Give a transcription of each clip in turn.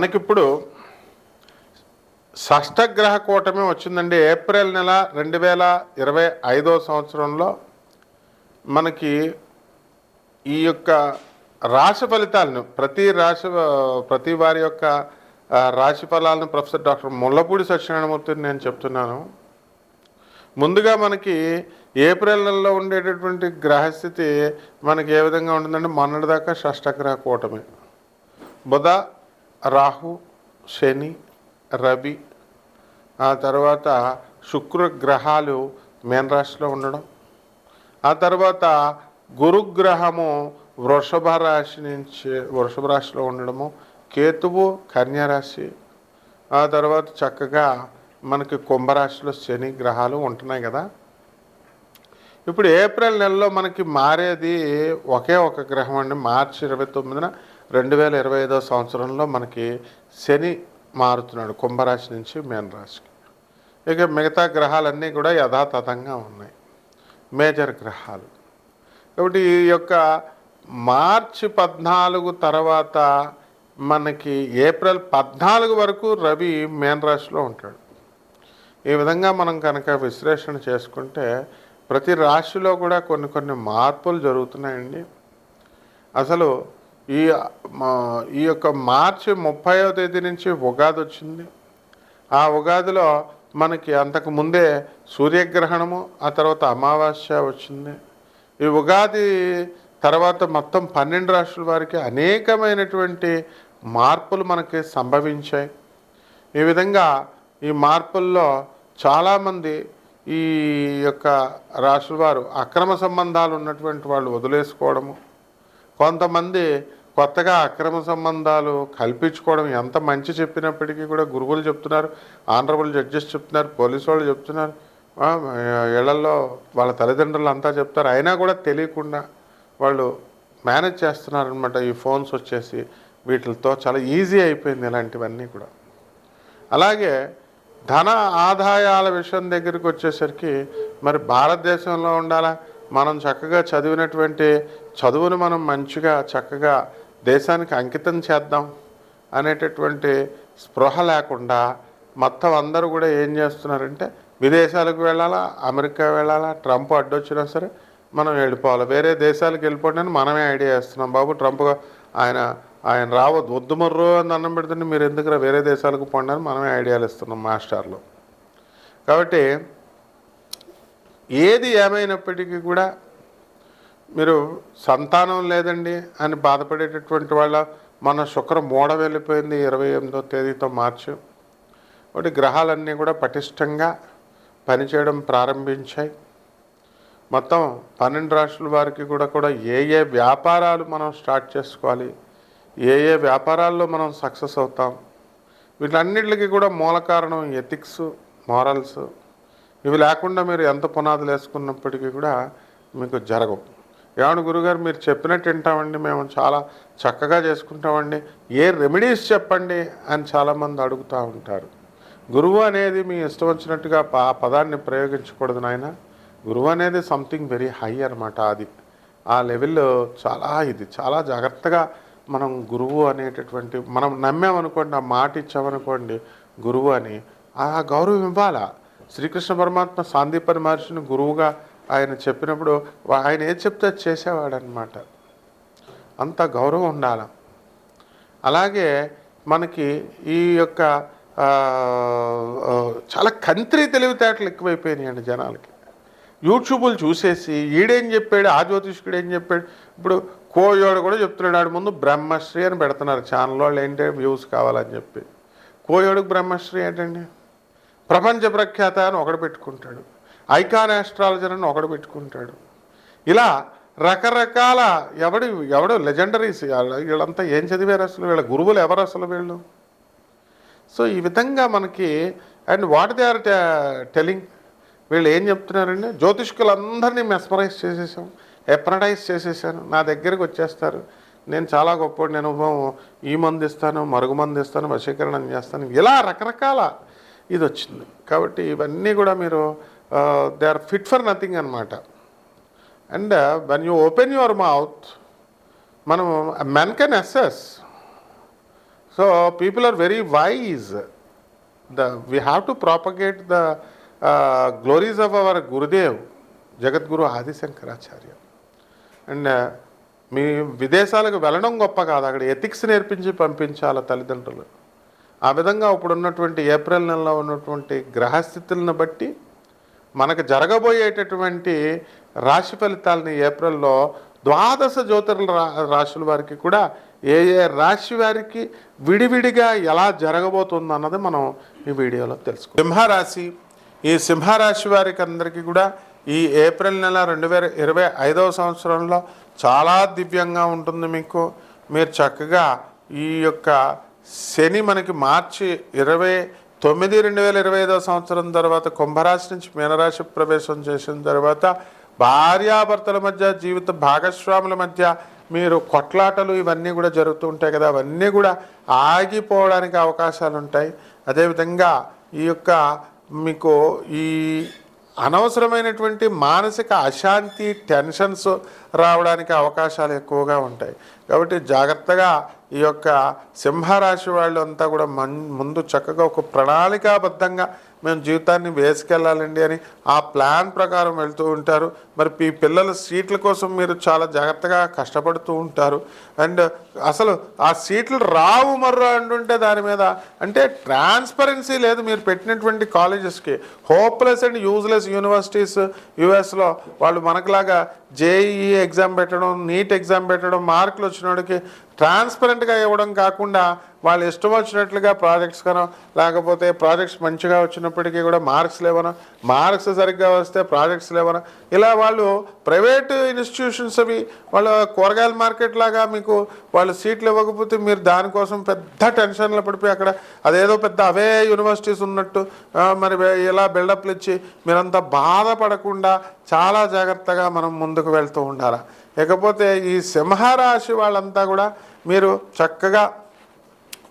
మనకిప్పుడు షష్టగ్రహ కూటమి వచ్చిందండి. ఏప్రిల్ నెల 2025 సంవత్సరంలో మనకి ఈ యొక్క రాశి ఫలితాలను ప్రతి వారి యొక్క రాశి ఫలాలను ప్రొఫెసర్ డాక్టర్ ముల్లపూడి సత్యనారాయణమూర్తిని నేను చెప్తున్నాను. ముందుగా మనకి ఏప్రిల్ నెలలో ఉండేటటువంటి గ్రహస్థితి మనకి ఏ విధంగా ఉంటుందంటే, మొన్నటిదాకా షష్టగ్రహ కూటమి బుధ, రాహు, శని, రవి, ఆ తర్వాత శుక్ర గ్రహాలు మీనరాశిలో ఉండడం, ఆ తర్వాత గురుగ్రహము వృషభ రాశిలో ఉండడము, కేతువు కన్యారాశి, ఆ తర్వాత చక్కగా మనకి కుంభరాశిలో శని గ్రహాలు ఉంటున్నాయి కదా. ఇప్పుడు ఏప్రిల్ నెలలో మనకి మారేది ఒకే ఒక గ్రహం అండి. మార్చి 29న 2025 సంవత్సరంలో మనకి శని మారుతున్నాడు కుంభరాశి నుంచి మీనరాశికి. ఇక మిగతా గ్రహాలన్నీ కూడా యథాతథంగా ఉన్నాయి, మేజర్ గ్రహాలు. కాబట్టి ఈ యొక్క మార్చి 14 తర్వాత మనకి ఏప్రిల్ 14 వరకు రవి మీనరాశిలో ఉంటాడు. ఈ విధంగా మనం కనుక విశ్లేషణ చేసుకుంటే ప్రతి రాశిలో కూడా కొన్ని మార్పులు జరుగుతున్నాయండి. అసలు ఈ యొక్క మార్చి 30వ తేదీ నుంచి ఉగాది వచ్చింది. ఆ ఉగాదిలో మనకి అంతకు ముందే సూర్యగ్రహణము, ఆ తర్వాత అమావాస్య వచ్చింది. ఈ ఉగాది తర్వాత మొత్తం 12 రాశుల వారికి అనేకమైనటువంటి మార్పులు మనకి సంభవించాయి. ఈ విధంగా ఈ మార్పుల్లో చాలామంది ఈ యొక్క రాశుల వారు అక్రమ సంబంధాలు ఉన్నటువంటి వాళ్ళు వదిలేసుకోవడము, కొంతమంది కొత్తగా అక్రమ సంబంధాలు కల్పించుకోవడం. ఎంత మంచి చెప్పినప్పటికీ కూడా గురువులు చెప్తున్నారు, ఆనరబుల్ జడ్జెస్ చెప్తున్నారు, పోలీసు వాళ్ళు చెప్తున్నారు, ఇళ్లలో వాళ్ళ తల్లిదండ్రులు అంతా చెప్తారు, అయినా కూడా తెలియకుండా వాళ్ళు మేనేజ్ చేస్తున్నారనమాట. ఈ ఫోన్స్ వచ్చేసి వీటితో చాలా ఈజీ అయిపోయింది ఇలాంటివన్నీ కూడా. అలాగే ధన ఆదాయాల విషయం దగ్గరికి వచ్చేసరికి మరి భారతదేశంలో ఉండాలా, మనం చక్కగా చదివినటువంటి చదువును మనం మంచిగా చక్కగా దేశానికి అంకితం చేద్దాం అనేటటువంటి స్పృహ లేకుండా మొత్తం అందరూ కూడా ఏం చేస్తున్నారంటే, విదేశాలకు వెళ్ళాలా, అమెరికా వెళ్ళాలా, ట్రంప్ అడ్డొచ్చినా సరే మనం వెళ్ళిపోవాలి, వేరే దేశాలకు వెళ్ళిపోవడానికి మనమే ఐడియా ఇస్తున్నాం. బాబు ట్రంప్ ఆయన రావద్దు, వద్దు మర్రో అని అన్నం పెడుతుంటే మీరు ఎందుకు వేరే దేశాలకు పోండి అని మనమే ఐడియాలు ఇస్తున్నాం మాస్టర్లు. కాబట్టి ఏది ఏమైనప్పటికీ కూడా మీరు సంతానం లేదండి అని బాధపడేటటువంటి వాళ్ళ మన శుక్ర మూడ వెళ్ళిపోయింది 28వ తేదీతో మార్చి. కాబట్టి గ్రహాలన్నీ కూడా పటిష్టంగా పనిచేయడం ప్రారంభించాయి. మొత్తం 12 రాశుల వారికి కూడా ఏ వ్యాపారాలు మనం స్టార్ట్ చేసుకోవాలి, ఏ వ్యాపారాల్లో మనం సక్సెస్ అవుతాం, వీటన్నిటికీ కూడా మూల కారణం ఎథిక్స్, మారల్స్. ఇవి లేకుండా మీరు ఎంత పునాదులు వేసుకున్నప్పటికీ కూడా మీకు జరగవు. ఏమన్నా గురుగారు మీరు చెప్పినట్టు వింటామండి, మేము చాలా చక్కగా చేసుకుంటామండి, ఏ రెమెడీస్ చెప్పండి అని చాలామంది అడుగుతూ ఉంటారు. గురువు అనేది మీ ఇష్టం వచ్చినట్టుగా ఆ పదాన్ని ప్రయోగించకూడదు నాయన. గురువు అనేది సంథింగ్ వెరీ హై అనమాట. అది ఆ లెవెల్లో చాలా జాగ్రత్తగా మనం గురువు అనేటటువంటి మనం నమ్మామనుకోండి, ఆ మాట ఇచ్చామనుకోండి గురువు అని, ఆ గౌరవం ఇవ్వాలా. శ్రీకృష్ణ పరమాత్మ సాందీపని మహర్షిని గురువుగా ఆయన చెప్పినప్పుడు ఆయన ఏది చెప్తే అది చేసేవాడు అనమాట. అంత గౌరవం ఉండాలి. అలాగే మనకి ఈ యొక్క చాలా కంత్రి తెలివితేటలు ఎక్కువైపోయినాయండి జనాలకి. యూట్యూబులు చూసేసి ఈడేం చెప్పాడు, ఆ జ్యోతిష్కుడు ఏం చెప్పాడు. ఇప్పుడు కోయోడు కూడా చెప్తున్నాడు, ఆడు ముందు బ్రహ్మశ్రీ అని పెడుతున్నారు ఛానల్ వాళ్ళు, ఏంటంటే వ్యూస్ కావాలని చెప్పి. కోయోడుకు బ్రహ్మశ్రీ ఏంటండి, ప్రపంచ ప్రఖ్యాత అని ఒకడు పెట్టుకుంటాడు, ఐకాన్ ఆస్ట్రాలజర్ అని ఒకడు పెట్టుకుంటాడు. ఇలా రకరకాల ఎవడు లెజెండరీస్. వీళ్ళంతా ఏం చదివారు అసలు, వీళ్ళ గురువులు ఎవరు అసలు వీళ్ళు? సో ఈ విధంగా మనకి and what they are telling, వీళ్ళు ఏం చెప్తున్నారండి, జ్యోతిష్కులందరినీ మెస్మరైజ్ చేసేసాం, ఎప్రడైజ్ చేసేసాను, నా దగ్గరికి వచ్చేస్తారు, నేను చాలా గొప్ప, నేను ఈ మందు ఇస్తాను, మరుగు మందు ఇస్తాను, వశీకరణం చేస్తాను, ఇలా రకరకాల ఇది వచ్చింది. కాబట్టి ఇవన్నీ కూడా మీరు they are fit for nothing అనమాట. And when you open your mouth, మనం men can assess so people are very wise. We have to propagate the glories of our Gurudev, Jagadguru Adi Shankaracharya. And మీ విదేశాలకు వెళ్ళడం గొప్ప కాదు, అక్కడ ఎథిక్స్ నేర్పించి పంపించాలి తల్లిదండ్రులు. ఆ విధంగా ఇప్పుడు ఉన్నటువంటి ఏప్రిల్ నెలలో ఉన్నటువంటి గ్రహస్థితులను బట్టి మనకు జరగబోయేటటువంటి రాశి ఫలితాలని ఏప్రిల్లో ద్వాదశ జ్యోతిర్ల రాశుల వారికి కూడా ఏ ఏ రాశి వారికి విడివిడిగా ఎలా జరగబోతుంది అన్నది మనం ఈ వీడియోలో తెలుసుకుందాం. సింహరాశి, ఈ సింహరాశి వారికి అందరికీ కూడా ఈ ఏప్రిల్ నెల 2025వ సంవత్సరంలో చాలా దివ్యంగా ఉంటుంది. మీరు చక్కగా ఈ యొక్క శని మనకి మార్చి 29, 2025వ సంవత్సరం తర్వాత కుంభరాశి నుంచి మీనరాశి ప్రవేశం చేసిన తర్వాత భార్యాభర్తల మధ్య, జీవిత భాగస్వాముల మధ్య మీరు కొట్లాటలు ఇవన్నీ కూడా జరుగుతూ ఉంటాయి కదా, అవన్నీ కూడా ఆగిపోవడానికి అవకాశాలు ఉంటాయి. అదేవిధంగా ఈ యొక్క మీకు ఈ అనవసరమైనటువంటి మానసిక అశాంతి, టెన్షన్స్ రావడానికి అవకాశాలు ఎక్కువగా ఉంటాయి. కాబట్టి జాగ్రత్తగా ఈ యొక్క సింహరాశి వాళ్ళు అంతా కూడా ముందు చక్కగా ఒక ప్రణాళికాబద్ధంగా మేము జీవితాన్ని వేసుకెళ్ళాలండి అని ఆ ప్లాన్ ప్రకారం వెళ్తూ ఉంటారు. మరి ఈ పిల్లల సీట్ల కోసం మీరు చాలా జాగ్రత్తగా కష్టపడుతూ ఉంటారు. అండ్ అసలు ఆ సీట్లు రావు మర్రా అంటుంటే దాని మీద అంటే ట్రాన్స్పరెన్సీ లేదు. మీరు పెట్టినటువంటి కాలేజెస్కి హోప్లెస్ అండ్ యూజ్లెస్ యూనివర్సిటీస్ యుఎస్లో వాళ్ళు మనకులాగా జేఈఈ ఎగ్జామ్ పెట్టడం, నీట్ ఎగ్జామ్ పెట్టడం, మార్కులు వచ్చినోడికి ట్రాన్స్పరెంట్గా ఇవ్వడం కాకుండా వాళ్ళు ఇష్టం వచ్చినట్లుగా ప్రాజెక్ట్స్ కనో లేకపోతే ప్రాజెక్ట్స్ మంచిగా వచ్చినప్పటికీ కూడా మార్క్స్ లేవనో, మార్క్స్ సరిగ్గా వస్తే ప్రాజెక్ట్స్ లేవనో, ఇలా వాళ్ళు ప్రైవేట్ ఇన్స్టిట్యూషన్స్ అవి వాళ్ళ కూరగాయల మార్కెట్ లాగా మీకు వాళ్ళు సీట్లు ఇవ్వకపోతే మీరు దానికోసం పెద్ద టెన్షన్లు పడిపోయి అక్కడ అదేదో పెద్ద అవే యూనివర్సిటీస్ ఉన్నట్టు మరి ఇలా బిల్డప్లు ఇచ్చి మీరంతా బాధపడకుండా చాలా జాగ్రత్తగా మనం ముందుకు వెళ్తూ ఉండాలి. ఇకపోతే ఈ సింహరాశి వాళ్ళంతా కూడా మీరు చక్కగా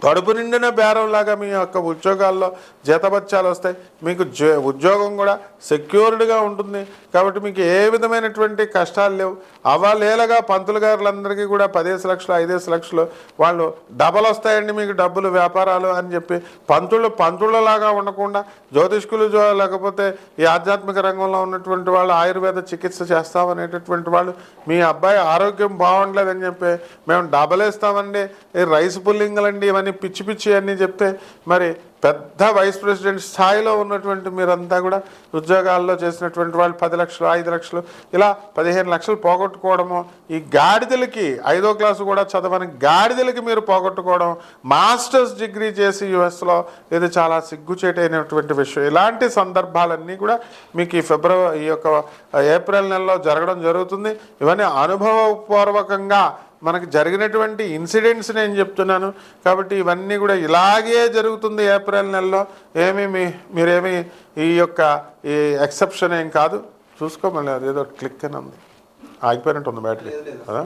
కడుపు నిండిన బేరంలాగా మీ యొక్క ఉద్యోగాల్లో జీతభత్యాలు వస్తాయి. మీకు ఉద్యోగం కూడా సెక్యూర్డ్గా ఉంటుంది. కాబట్టి మీకు ఏ విధమైనటువంటి కష్టాలు లేవు. అవలేలగా పంతులు గారులందరికీ కూడా 10 లక్షలు 5 లక్షలు వాళ్ళు డబల్ వస్తాయండి మీకు డబ్బులు వ్యాపారాలు అని చెప్పి పంతులలాగా ఉండకుండా జ్యోతిష్కులు లేకపోతే ఈ ఆధ్యాత్మిక రంగంలో ఉన్నటువంటి వాళ్ళు ఆయుర్వేద చికిత్స చేస్తామనేటటువంటి వాళ్ళు మీ అబ్బాయి ఆరోగ్యం బాగుండలేదని చెప్పి మేము డబల్ వేస్తామండి, ఈ రైస్ పుల్లింగ్లండి, ఇవన్నీ పిచ్చి పిచ్చి అన్నీ చెప్తే మరి పెద్ద వైస్ ప్రెసిడెంట్ స్థాయిలో ఉన్నటువంటి మీరంతా కూడా ఉద్యోగాల్లో చేసినటువంటి వాళ్ళు 10 లక్షలు 5 లక్షలు ఇలా 15 లక్షలు పోగొట్టుకోవడము, ఈ గాడిదలకి 5వ క్లాసు కూడా చదవని గాడిదలకి మీరు పోగొట్టుకోవడం, మాస్టర్స్ డిగ్రీ చేసి యుఎస్లో ఇది చాలా సిగ్గుచేటైనటువంటి విషయం. ఇలాంటి సందర్భాలన్నీ కూడా మీకు ఈ యొక్క ఏప్రిల్ నెలలో జరగడం జరుగుతుంది. ఇవన్నీ అనుభవపూర్వకంగా మనకు జరిగినటువంటి ఇన్సిడెంట్స్ నేను చెప్తున్నాను. కాబట్టి ఇవన్నీ కూడా ఇలాగే జరుగుతుంది ఏప్రిల్ నెలలో. మీరేమి ఈ యొక్క ఈ ఎక్సెప్షన్ ఏం కాదు. చూసుకోమని అదేదో క్లిక్ అని ఉంది, ఆగిపోయినట్టు ఉంది బ్యాటరీ కదా.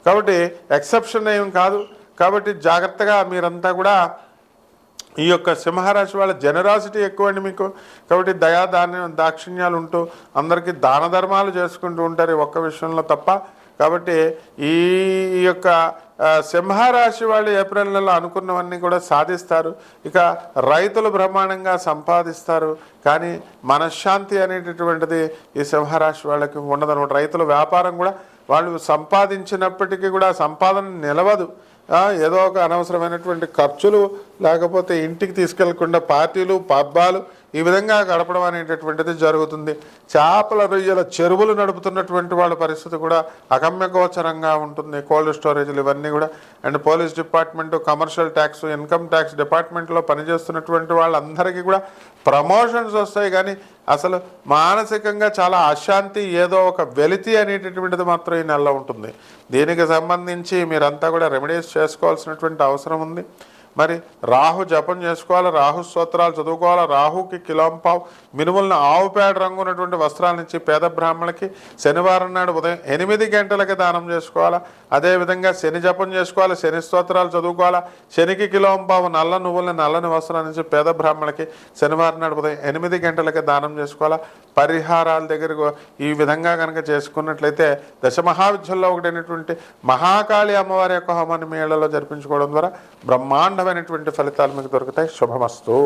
కాబట్టి ఎక్సెప్షన్ ఏం కాదు. కాబట్టి జాగ్రత్తగా మీరంతా కూడా ఈ యొక్క సింహరాశి వాళ్ళ జనరాసిటీ ఎక్కువ అండి మీకు. కాబట్టి దాక్షిణ్యాలు ఉంటూ అందరికీ దాన ధర్మాలు చేసుకుంటూ ఉంటారు ఈ ఒక్క విషయంలో తప్ప. కాబట్టి ఈ యొక్క సింహరాశి వాళ్ళు ఏప్రిల్ నెలలో అనుకున్నవన్నీ కూడా సాధిస్తారు. ఇక రైతులు బ్రహ్మాండంగా సంపాదిస్తారు. కానీ మనశ్శాంతి అనేటటువంటిది ఈ సింహరాశి వాళ్ళకి ఉండదన్నమాట. రైతుల వ్యాపారం కూడా వాళ్ళు సంపాదించినప్పటికీ కూడా సంపాదన నిలవదు. ఏదో ఒక అనవసరమైనటువంటి ఖర్చులు లేకపోతే ఇంటికి తీసుకెళ్లకుండా పార్టీలు పబ్బాలు ఈ విధంగా గడపడం అనేటటువంటిది జరుగుతుంది. చేపల రొయ్యల చెరువులు నడుపుతున్నటువంటి వాళ్ళ పరిస్థితి కూడా అగమ్యగోచరంగా ఉంటుంది. కోల్డ్ స్టోరేజ్లు ఇవన్నీ కూడా and police department, commercial tax, income tax డిపార్ట్మెంట్లో పనిచేస్తున్నటువంటి వాళ్ళందరికీ కూడా ప్రమోషన్స్ వస్తాయి. కానీ అసలు మానసికంగా చాలా అశాంతి, ఏదో ఒక వెలితి అనేటటువంటిది మాత్రం ఈ నెలలో ఉంటుంది. దీనికి సంబంధించి మీరంతా కూడా రెమెడీస్ చేసుకోవాల్సినటువంటి అవసరం ఉంది. మరి రాహు జపం చేసుకోవాలి, రాహు స్తోత్రాలు చదువుకోవాలి, రాహుకి కిలోంపావు మినుములను ఆవు పేడ రంగు ఉన్నటువంటి వస్త్రాల నుంచి పేద బ్రాహ్మణులకి శనివారం నాడు ఉదయం 8 గంటలకి దానం చేసుకోవాలా. అదేవిధంగా శని జపం చేసుకోవాలి, శని స్తోత్రాలు చదువుకోవాలా, శనికి కిలోంపావు నల్ల నువ్వులని నల్లని వస్త్రాల నుంచి పేద బ్రాహ్మణులకి శనివారం నాడు ఉదయం 8 గంటలకి దానం చేసుకోవాలా. పరిహారాల దగ్గరకు ఈ విధంగా కనుక చేసుకున్నట్లయితే దశమహావిద్యల్లో ఒకటైనటువంటి మహాకాళి అమ్మవారి యొక్క హోమాన్ని మీ ఇళ్లలో జరిపించుకోవడం ద్వారా బ్రహ్మాండమైనటువంటి ఫలితాలు మీకు దొరుకుతాయి. శుభమస్తు.